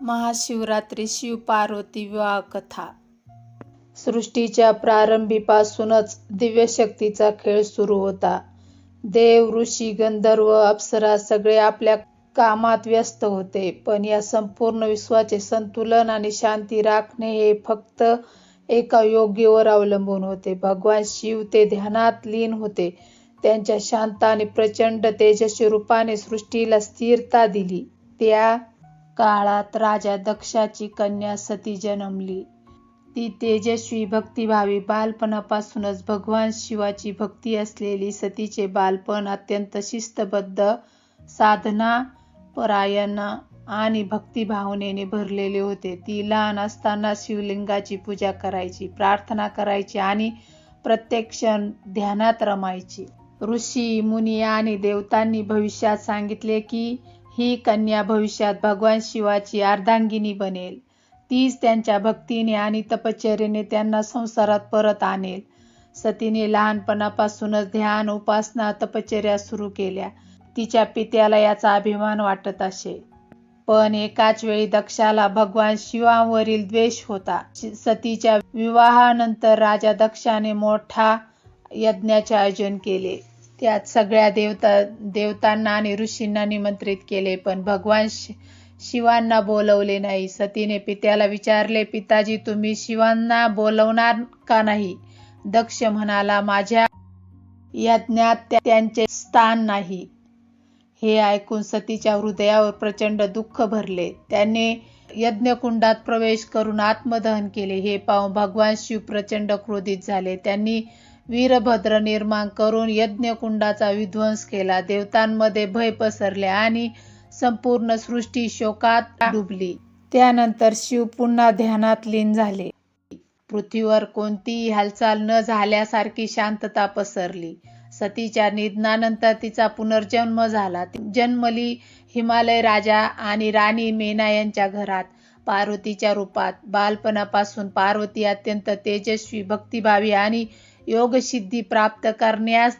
महाशिवरात्री शिव-पार्वती विवाह कथा. सृष्टीच्या प्रारंभीपासूनच दिव्यशक्तीचा खेळ सुरू होता. देव, ऋषी, गंधर्व, अप्सरा सगळे आपल्या कामात व्यस्त होते. पण या संपूर्ण विश्वाचे संतुलन आणि शांती राखणे हे फक्त एका योगीवर अवलंबून होते. भगवान शिव ते ध्यानात लीन होते. त्यांच्या शांत आणि प्रचंड तेजस्वी रूपाने सृष्टीला स्थिरता दिली. त्या काळात राजा दक्षाची कन्या सती जन्मली. ती तेजस्वी, भक्तिभावी, बालपणापासूनच भगवान शिवाची भक्ती असलेली. सतीचे बालपण अत्यंत शिस्तबद्ध, साधनापरायण आणि भक्तिभावनेने भरलेले होते. ती लहान असताना शिवलिंगाची पूजा करायची, प्रार्थना करायची आणि प्रत्येक क्षण ध्यानात रमायची. ऋषी, मुनी आणि देवतांनी भविष्यात सांगितले की ही कन्या भविष्यात भगवान शिवाची अर्धांगिनी बनेल. तीच त्यांच्या भक्तीने आणि तपश्चर्येने त्यांना संसारात परत आणेल. सतीने लहानपणापासूनच ध्यान, उपासना, तपश्चर्या सुरू केल्या. तिच्या पित्याला याचा अभिमान वाटत असे. पण एकाच वेळी दक्षाला भगवान शिवांवरील द्वेष होता. सतीच्या विवाहानंतर राजा दक्षाने मोठा यज्ञाचे आयोजन केले. त्यात सगळ्या देवतांना आणि ऋषींना निमंत्रित केले, पण भगवान शिवांना बोलवले नाही. सतीने पित्याला विचारले, पिताजी, तुम्ही शिवांना बोलवणार का नाही? दक्ष म्हणाला, माझ्या यज्ञात त्यांचे स्थान नाही. हे ऐकून सतीच्या हृदयावर प्रचंड दुःख भरले. त्याने यज्ञकुंडात प्रवेश करून आत्मदहन केले. हे पाहून भगवान शिव प्रचंड क्रोधित झाले. त्यांनी वीरभद्र निर्माण करून यज्ञकुंडाचा विध्वंस केला. देवतांमध्ये भय पसरले आणि संपूर्ण सृष्टी शोकात डुबली. त्यानंतर शिव पुन्हा ध्यानात लीन झाले. पृथ्वीवर कोणतीही हालचाल न झाल्यासारखी शांतता पसरली. सतीच्या निधनानंतर तिचा पुनर्जन्म झाला. ती जन्मली हिमालय राजा आणि राणी मेना यांच्या घरात, पार्वतीच्या रूपात. बालपणापासून पार्वती अत्यंत तेजस्वी, भक्तिभावी आणि योगसिद्धी प्राप्त करण्यास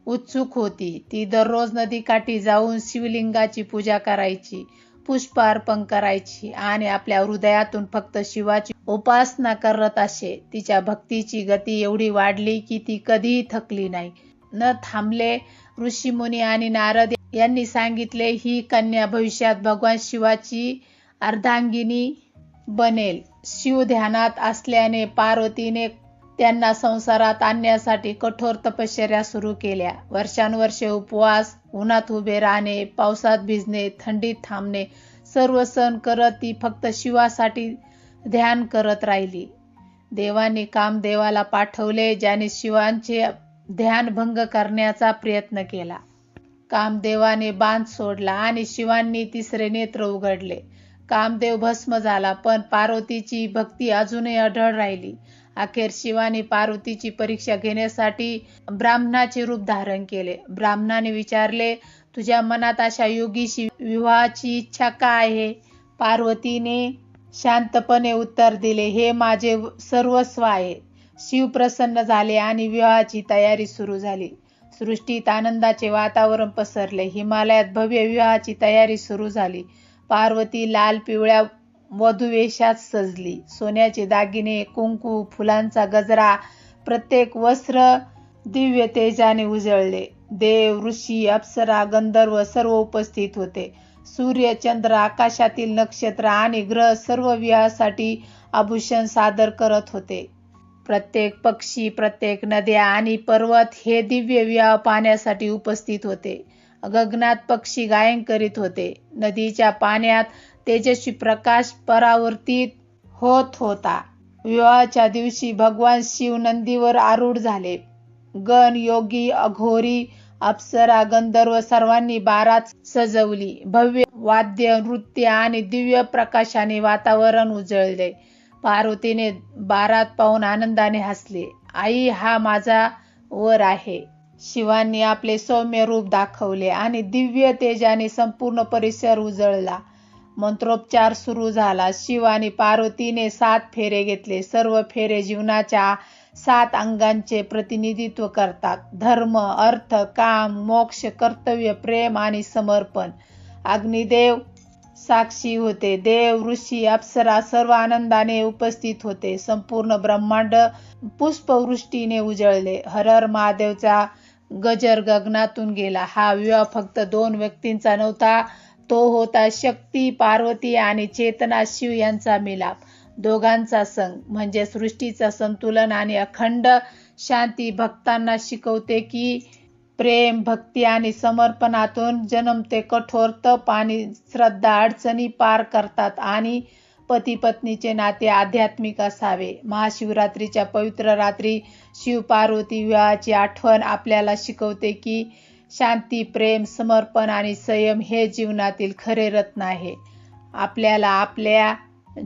उत्सुक होती. ती दररोज नदीकाठी जाऊन शिवलिंगाची पूजा करायची, पुष्प अर्पण करायची आणि आपल्या हृदयातून फक्त शिवाची उपासना करत असे. तिच्या भक्तीची गती एवढी वाढली की ती कधीही थकली नाही, न थांबले. ऋषीमुनी आणि नारद यांनी सांगितले, ही कन्या भविष्यात भगवान शिवाची अर्धांगिनी बनेल. शिव ध्यानात असल्याने पार्वतीने त्यांना संसारात आणण्यासाठी कठोर तपश्चर्या सुरू केल्या. वर्षानुवर्षे उपवास, उन्हात उभे राहणे, पावसात भिजणे, थंडीत थांबणे, सर्व सहन करत ती फक्त शिवासाठी ध्यान करत राहिली. देवाने कामदेवाला पाठवले, ज्याने शिवांचे ध्यान भंग करण्याचा प्रयत्न केला. कामदेवाने बाण सोडला आणि शिवांनी तिसरे नेत्र उघडले. कामदेव भस्म झाला, पण पार्वतीची भक्ती अजूनही अढळ राहिली. अखेर शिवाने पार्वतीची परीक्षा घेण्यासाठी ब्राह्मणाचे रूप धारण केले. ब्राह्मणाने विचारले, तुझ्या मनात अशा योगीशी विवाहाची इच्छा का आहे? पार्वतीने शांतपणे उत्तर दिले, हे माझे सर्वस्व आहे. शिव प्रसन्न झाले आणि विवाहाची तयारी सुरू झाली. सृष्टीत आनंदाचे वातावरण पसरले. हिमालयात भव्य विवाहाची तयारी सुरू झाली. पार्वती लाल पिवळ्या वधूवेशात सजली. सोन्याचे दागिने, कुंकू, फुलांचा गजरा, प्रत्येक वस्त्र दिव्य तेजाने उजळले. देव, ऋषी, अप्सरा, गंधर्व सर्व उपस्थित होते. सूर्य, चंद्र, आकाशातील नक्षत्र आणि ग्रह सर्व विवाहासाठी आभूषण सादर करत होते. प्रत्येक पक्षी, प्रत्येक नद्या आणि पर्वत हे दिव्य विवाह पाहण्यासाठी उपस्थित होते. गगनात पक्षी गायन करीत होते. नदीच्या पाण्यात तेजस्वी प्रकाश परावर्तित होत होता. विवाहाच्या दिवशी भगवान शिव नंदीवर आरूढ झाले. गण, योगी, अघोरी, अप्सरा, गंधर्व सर्वांनी बारात सजवली. भव्य वाद्य, नृत्य आणि दिव्य प्रकाशाने वातावरण उजळले. पार्वतीने बारात पाहून आनंदाने हसले. आई, हा माझा वर आहे. शिवांनी आपले सौम्य रूप दाखवले आणि दिव्य तेजाने संपूर्ण परिसर उजळला. मंत्रोच्चार सुरू झाला. शिव आणि पार्वतीने 7 फेरे घेतले. सर्व फेरे जीवनाच्या 7 अंगांचे प्रतिनिधित्व करतात. धर्म, अर्थ, काम, मोक्ष, कर्तव्य, प्रेम आणि समर्पण. अग्निदेव साक्षी होते. देव, ऋषी, अप्सरा सर्व आनंदाने उपस्थित होते. संपूर्ण ब्रह्मांड पुष्पवृष्टीने उजळले. हर हर महादेवचा गजर गगनातून गेला. हा विवाह फक्त 2 व्यक्तींचा नव्हता, तो होता शक्ती पार्वती आणि चेतना शिव यांचा मिलाप. दोघांचा संग म्हणजे सृष्टीचा संतुलन आणि अखंड शांती भक्तांना शिकवते की प्रेम, भक्ती आणि समर्पणातून जन्मते कठोर तप आणि श्रद्धा अडचणी पार करतात आणि पती पत्नीचे नाते आध्यात्मिक असावे. महाशिवरात्रीच्या पवित्र रात्री शिव पार्वती विवाहाची आठवण आपल्याला शिकवते की शांती, प्रेम, समर्पण आणि संयम हे जीवनातील खरे रत्न आहे. आपल्याला आपल्या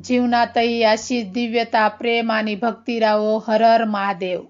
जीवनातही अशी दिव्यता, प्रेम आणि भक्ती राहो. हर हर महादेव.